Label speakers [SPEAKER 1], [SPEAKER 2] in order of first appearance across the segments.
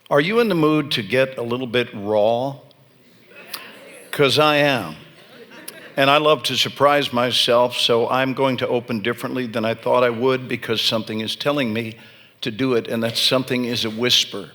[SPEAKER 1] Are you in the mood to get a little bit raw? Because I am. And I love to surprise myself, so I'm going to open differently than I thought I would because something is telling me to do it, and that something is a whisper.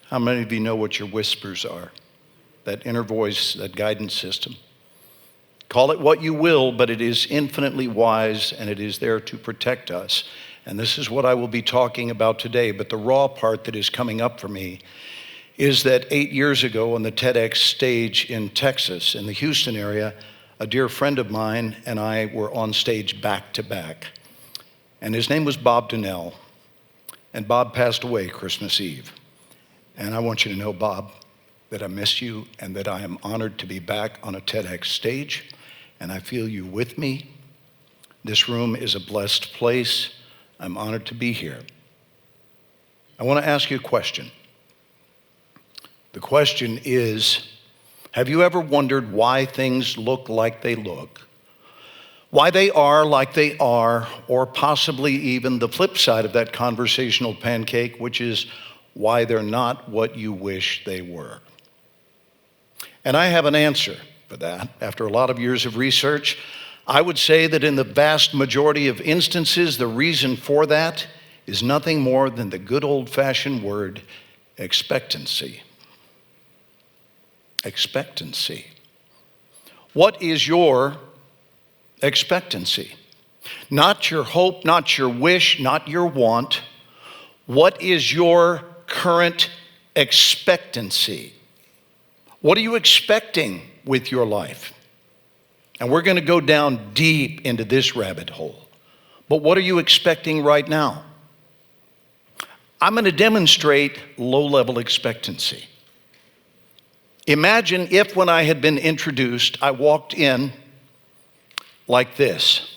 [SPEAKER 1] How many of you know what your whispers are? That inner voice, that guidance system. Call it what you will, but it is infinitely wise, and it is there to protect us. And this is what I will be talking about today. But the raw part that is coming up for me is that 8 years ago on the TEDx stage in Texas, in the Houston area, a dear friend of mine and I were on stage back to back. And his name was Bob Donnell. And Bob passed away Christmas Eve. And I want you to know, Bob, that I miss you and that I am honored to be back on a TEDx stage. And I feel you with me. This room is a blessed place. I'm honored to be here. I want to ask you a question. The question is, have you ever wondered why things look like they look? Why they are like they are, or possibly even the flip side of that conversational pancake, which is why they're not what you wish they were? And I have an answer for that. After a lot of years of research, I would say that in the vast majority of instances, the reason for that is nothing more than the good old-fashioned word, expectancy. Expectancy. What is your expectancy? Not your hope, not your wish, not your want. What is your current expectancy? What are you expecting with your life? And we're going to go down deep into this rabbit hole. But what are you expecting right now? I'm going to demonstrate low-level expectancy. Imagine if when I had been introduced, I walked in like this.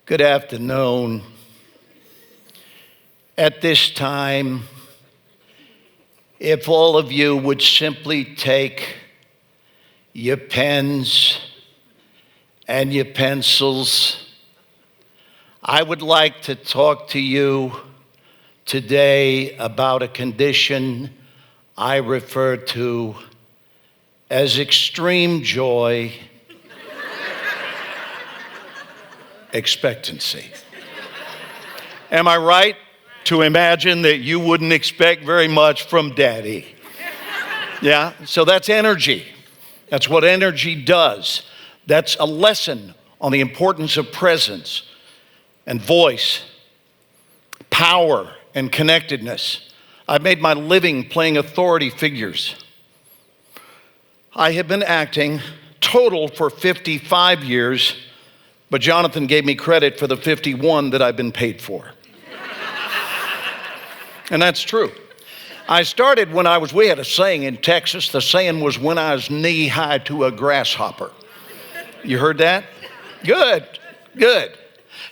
[SPEAKER 1] Good afternoon. At this time, if all of you would simply take your pens and your pencils, I would like to talk to you today about a condition I refer to as extreme joy, expectancy. Am I right to imagine that you wouldn't expect very much from Daddy? Yeah, so that's energy. That's what energy does. That's a lesson on the importance of presence and voice, power and connectedness. I've made my living playing authority figures. I have been acting total for 55 years, but Jonathan gave me credit for the 51 that I've been paid for. And that's true. I started when we had a saying in Texas. The saying was when I was knee high to a grasshopper. You heard that? Good, good.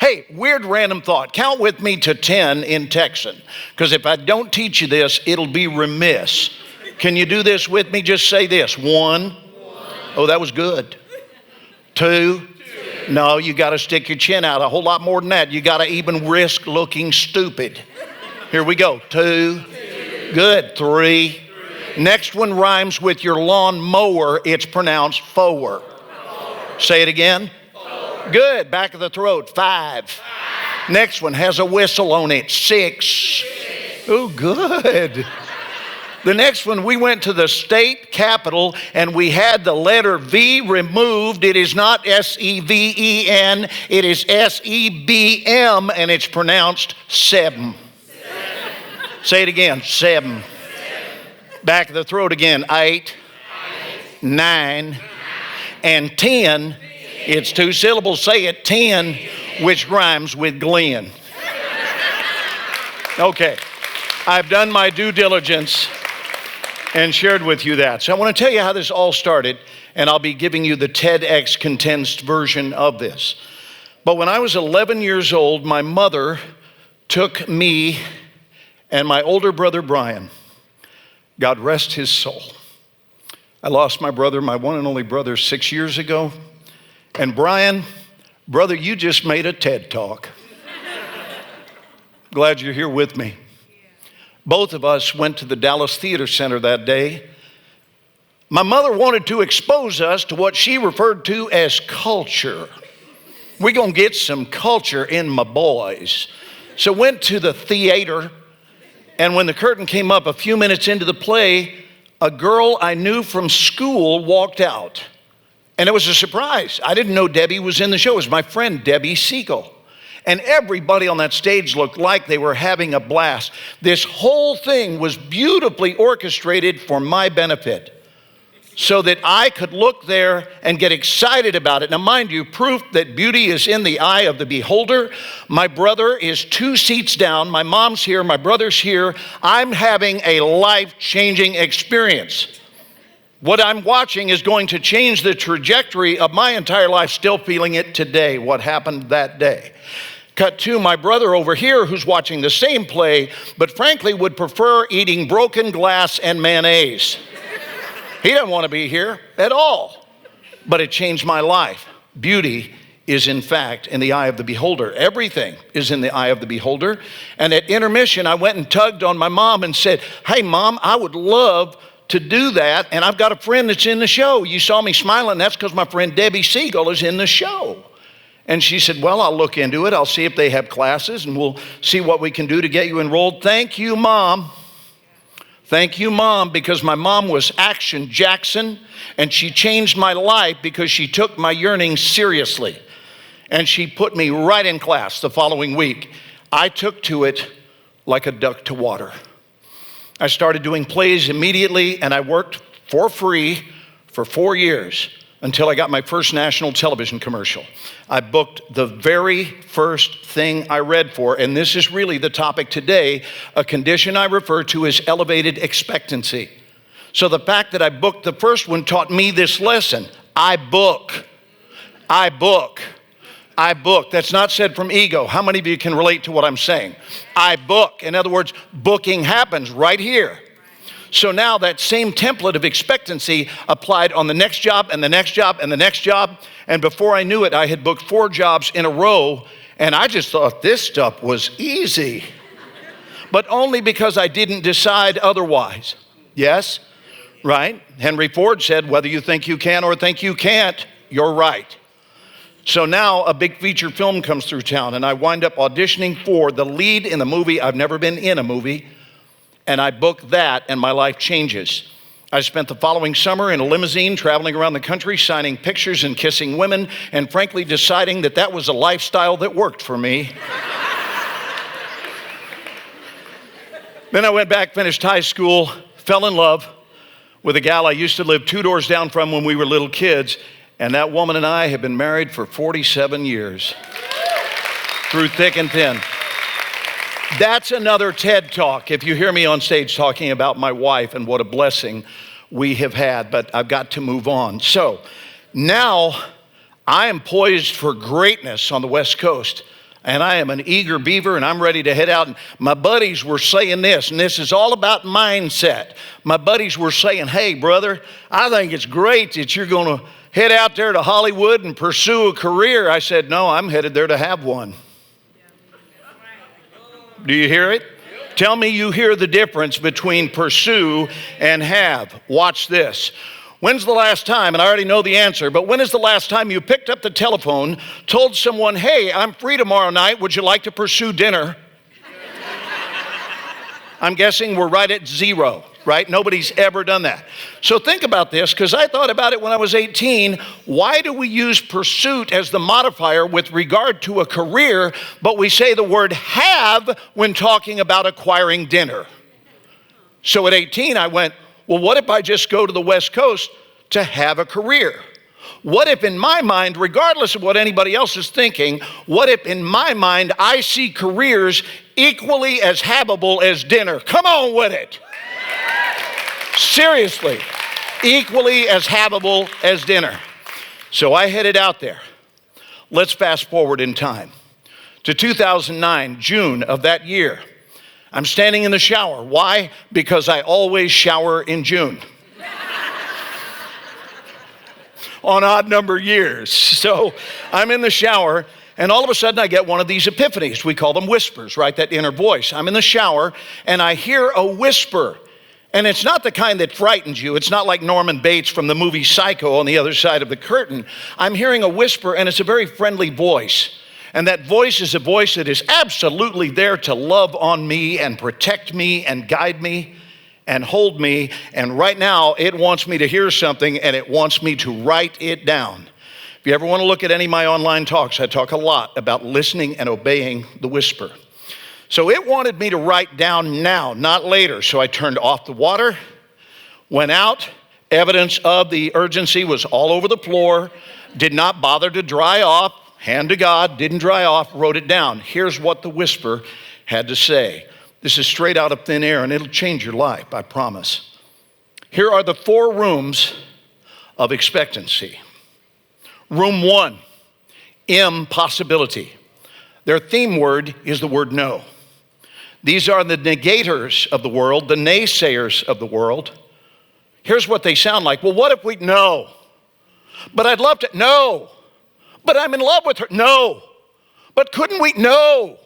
[SPEAKER 1] Hey, weird random thought. Count with me to 10 in Texan, because if I don't teach you this, it'll be remiss. Can you do this with me? Just say this. 1. Oh, that was good. 2. No, you got to stick your chin out a whole lot more than that. You got to even risk looking stupid. Here we go. 2. Good. 3. Next one rhymes with your lawn mower. It's pronounced fower. Say it again. Good. Back of the throat. 5. Next one has a whistle on it. 6. Oh, good. The next one, we went to the state capitol and we had the letter V removed. It is not S-E-V-E-N. It is S-E-B-M, and it's pronounced 7. Say it again. 7. Back of the throat again. 8. 9. And 10. It's 2 syllables. Say it. 10, which rhymes with Glenn. Okay. I've done my due diligence and shared with you that. So I want to tell you how this all started, and I'll be giving you the TEDx condensed version of this. But when I was 11 years old, my mother took me and my older brother, Brian. God rest his soul. I lost my brother, my one and only brother, 6 years ago. And Brian, brother, you just made a TED Talk. Glad you're here with me. Both of us went to the Dallas Theater Center that day. My mother wanted to expose us to what she referred to as culture. We're going to get some culture in my boys. So went to the theater, and when the curtain came up a few minutes into the play, a girl I knew from school walked out. And it was a surprise. I didn't know Debbie was in the show. It was my friend, Debbie Siegel. And everybody on that stage looked like they were having a blast. This whole thing was beautifully orchestrated for my benefit so that I could look there and get excited about it. Now, mind you, proof that beauty is in the eye of the beholder. My brother is 2 seats down. My mom's here. My brother's here. I'm having a life-changing experience. What I'm watching is going to change the trajectory of my entire life, still feeling it today, what happened that day. Cut to my brother over here who's watching the same play, but frankly would prefer eating broken glass and mayonnaise. He doesn't want to be here at all, but it changed my life. Beauty is in fact in the eye of the beholder. Everything is in the eye of the beholder. And at intermission, I went and tugged on my mom and said, "Hey Mom, I would love to do that, and I've got a friend that's in the show. You saw me smiling, that's because my friend Debbie Siegel is in the show." And she said, "Well, I'll look into it. I'll see if they have classes, and we'll see what we can do to get you enrolled." Thank you, Mom. Thank you, Mom, because my mom was Action Jackson, and she changed my life because she took my yearning seriously. And she put me right in class the following week. I took to it like a duck to water. I started doing plays immediately, and I worked for free for 4 years until I got my first national television commercial. I booked the very first thing I read for, and this is really the topic today, a condition I refer to as elevated expectancy. So the fact that I booked the first one taught me this lesson. I book. That's not said from ego. How many of you can relate to what I'm saying? I book. In other words, booking happens right here. So now that same template of expectancy applied on the next job and the next job and the next job. And before I knew it, I had booked 4 jobs in a row. And I just thought this stuff was easy. But only because I didn't decide otherwise. Yes? Right? Henry Ford said, whether you think you can or think you can't, you're right. So now a big feature film comes through town, and I wind up auditioning for the lead in the movie. I've never been in a movie. And I book that, and my life changes. I spent the following summer in a limousine traveling around the country, signing pictures and kissing women, and frankly deciding that that was a lifestyle that worked for me. Then I went back, finished high school, fell in love with a gal I used to live 2 doors down from when we were little kids, and that woman and I have been married for 47 years, through thick and thin. That's another TED Talk, if you hear me on stage talking about my wife and what a blessing we have had, but I've got to move on. So now I am poised for greatness on the West Coast, and I am an eager beaver, and I'm ready to head out. And my buddies were saying this, and this is all about mindset. My buddies were saying, "Hey, brother, I think it's great that you're going to head out there to Hollywood and pursue a career." I said, "No, I'm headed there to have one." Do you hear it? Tell me you hear the difference between pursue and have. Watch this. When's the last time, and I already know the answer, but when is the last time you picked up the telephone, told someone, "Hey, I'm free tomorrow night, would you like to pursue dinner?" I'm guessing we're right at 0, right? Nobody's ever done that. So think about this, because I thought about it when I was 18. Why do we use pursuit as the modifier with regard to a career, but we say the word have when talking about acquiring dinner? So at 18, I went, well, what if I just go to the West Coast to have a career? What if in my mind, regardless of what anybody else is thinking, what if in my mind I see careers equally as habable as dinner? Come on with it. Seriously, equally as habable as dinner. So I headed out there. Let's fast forward in time to 2009, June of that year. I'm standing in the shower. Why? Because I always shower in June. on odd number years. So I'm in the shower, and all of a sudden I get one of these epiphanies. We call them whispers, right? That inner voice. I'm in the shower, and I hear a whisper. And it's not the kind that frightens you. It's not like Norman Bates from the movie Psycho on the other side of the curtain. I'm hearing a whisper, and it's a very friendly voice. And that voice is a voice that is absolutely there to love on me and protect me and guide me and hold me. And right now, it wants me to hear something, and it wants me to write it down. If you ever want to look at any of my online talks, I talk a lot about listening and obeying the whisper. So it wanted me to write down now, not later. So I turned off the water, went out. Evidence of the urgency was all over the floor. Did not bother to dry off. Hand to God, didn't dry off, wrote it down. Here's what the whisper had to say. This is straight out of thin air, and it'll change your life, I promise. Here are the 4 rooms of expectancy. Room 1, impossibility. Their theme word is the word no. These are the negators of the world, the naysayers of the world. Here's what they sound like. Well, what if we, no. But I'd love to, no. But I'm in love with her, no. But couldn't we, no.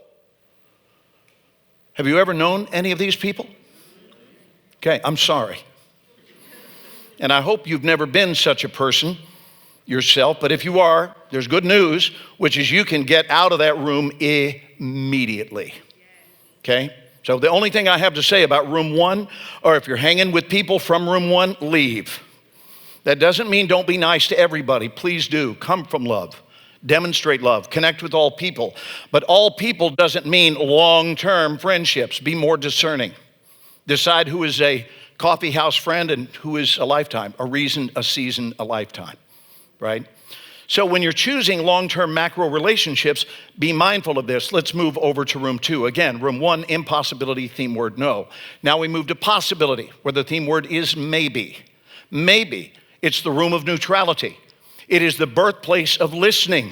[SPEAKER 1] Have you ever known any of these people? Okay, I'm sorry. And I hope you've never been such a person yourself, but if you are, there's good news, which is you can get out of that room immediately. Okay? So the only thing I have to say about room 1, or if you're hanging with people from room 1, leave. That doesn't mean don't be nice to everybody. Please do. Come from love. Demonstrate love. Connect with all people. But all people doesn't mean long-term friendships. Be more discerning. Decide who is a coffee house friend and who is a lifetime, a reason, a season, a lifetime, right? So when you're choosing long-term macro relationships, be mindful of this. Let's move over to room 2. Again, room 1, impossibility, theme word no. Now we move to possibility, where the theme word is maybe. Maybe. It's the room of neutrality. It is the birthplace of listening,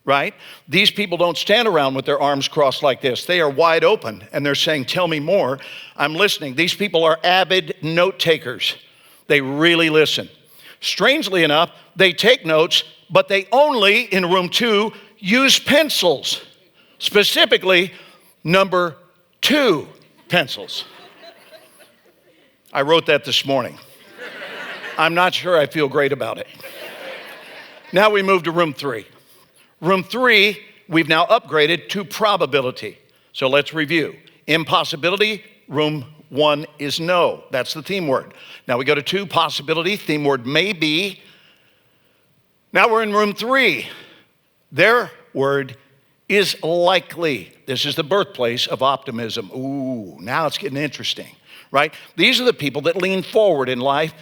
[SPEAKER 1] right? These people don't stand around with their arms crossed like this. They are wide open, and they're saying, tell me more. I'm listening. These people are avid note takers. They really listen. Strangely enough, they take notes, but they only, in room 2, use pencils, specifically number 2 pencils. I wrote that this morning. I'm not sure I feel great about it. Now we move to room 3. Room 3, we've now upgraded to probability. So let's review. Impossibility, room 1 is no. That's the theme word. Now we go to 2, possibility, theme word maybe. Now we're in room 3. Their word is likely. This is the birthplace of optimism. Ooh, now it's getting interesting, right? These are the people that lean forward in life.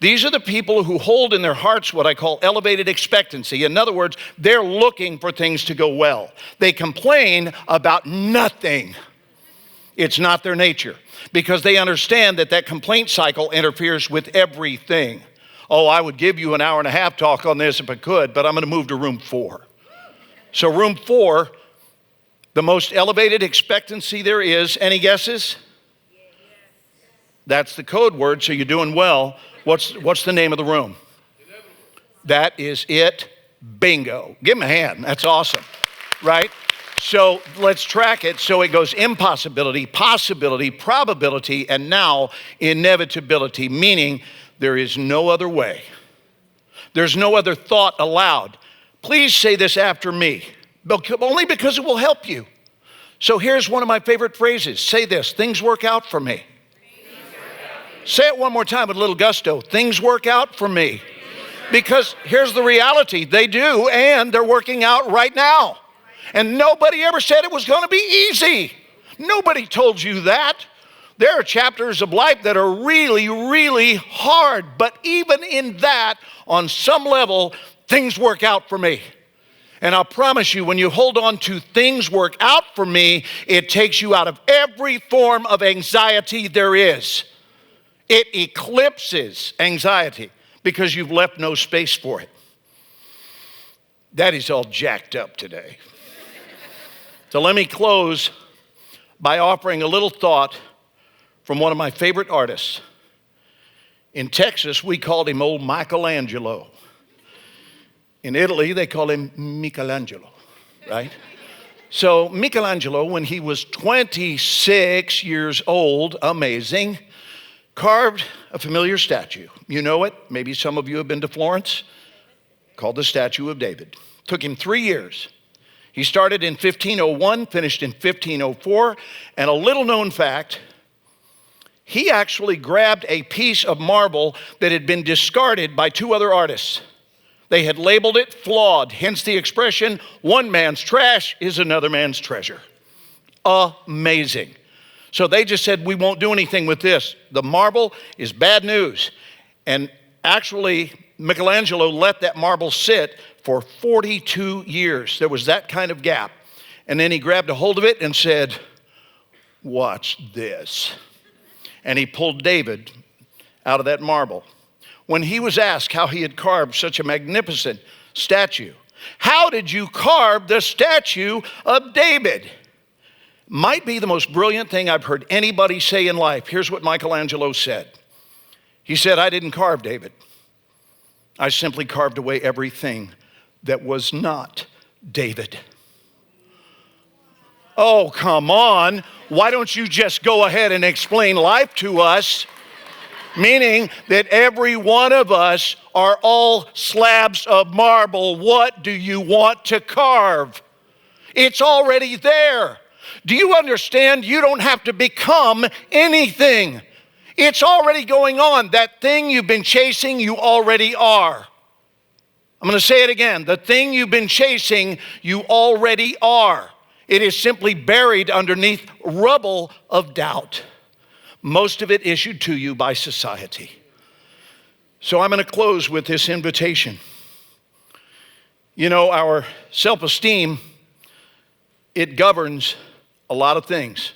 [SPEAKER 1] These are the people who hold in their hearts what I call elevated expectancy. In other words, they're looking for things to go well. They complain about nothing. It's not their nature, because they understand that that complaint cycle interferes with everything. Oh, I would give you an hour and a half talk on this if I could, but I'm going to move to room 4. So room 4, the most elevated expectancy there is. Any guesses? That's the code word, so you're doing well. What's the name of the room? That is it. Bingo. Give him a hand. That's awesome, right? So let's track it. So it goes impossibility, possibility, probability, and now inevitability, meaning there is no other way. There's no other thought allowed. Please say this after me, only because it will help you. So here's one of my favorite phrases. Say this: things work out for me. Say it one more time with a little gusto. Things work out for me. Because here's the reality. They do, and they're working out right now. And nobody ever said it was going to be easy. Nobody told you that. There are chapters of life that are really, really hard. But even in that, on some level, things work out for me. And I'll promise you, when you hold on to things work out for me, it takes you out of every form of anxiety there is. It eclipses anxiety because you've left no space for it. Daddy's all jacked up today. So let me close by offering a little thought from one of my favorite artists. In Texas, we called him old Michelangelo. In Italy, they call him Michelangelo, right? So Michelangelo, when he was 26 years old, amazing, carved a familiar statue. You know it. Maybe some of you have been to Florence, called the Statue of David. Took him 3 years. He started in 1501, finished in 1504, and a little known fact, he actually grabbed a piece of marble that had been discarded by 2 other artists. They had labeled it flawed, hence the expression, one man's trash is another man's treasure. Amazing. So they just said, we won't do anything with this. The marble is bad news. And actually, Michelangelo let that marble sit for 42 years. There was that kind of gap. And then he grabbed a hold of it and said, watch this. And he pulled David out of that marble. When he was asked how he had carved such a magnificent statue, how did you carve the statue of David? Might be the most brilliant thing I've heard anybody say in life. Here's what Michelangelo said. He said, I didn't carve David. I simply carved away everything that was not David. Oh, come on. Why don't you just go ahead and explain life to us? Meaning that every one of us are all slabs of marble. What do you want to carve? It's already there. Do you understand? You don't have to become anything. It's already going on. That thing you've been chasing, you already are. I'm going to say it again. The thing you've been chasing, you already are. It is simply buried underneath rubble of doubt. Most of it issued to you by society. So I'm going to close with this invitation. You know, our self-esteem, it governs a lot of things.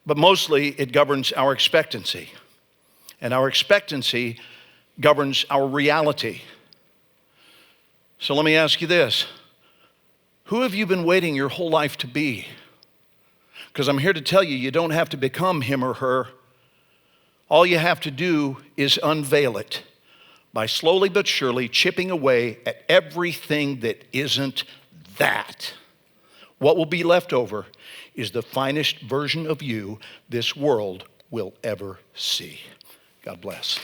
[SPEAKER 1] But mostly it governs our expectancy. And our expectancy governs our reality. So let me ask you this. Who have you been waiting your whole life to be? Because I'm here to tell you, you don't have to become him or her. All you have to do is unveil it by slowly but surely chipping away at everything that isn't that. What will be left over is the finest version of you this world will ever see. God bless.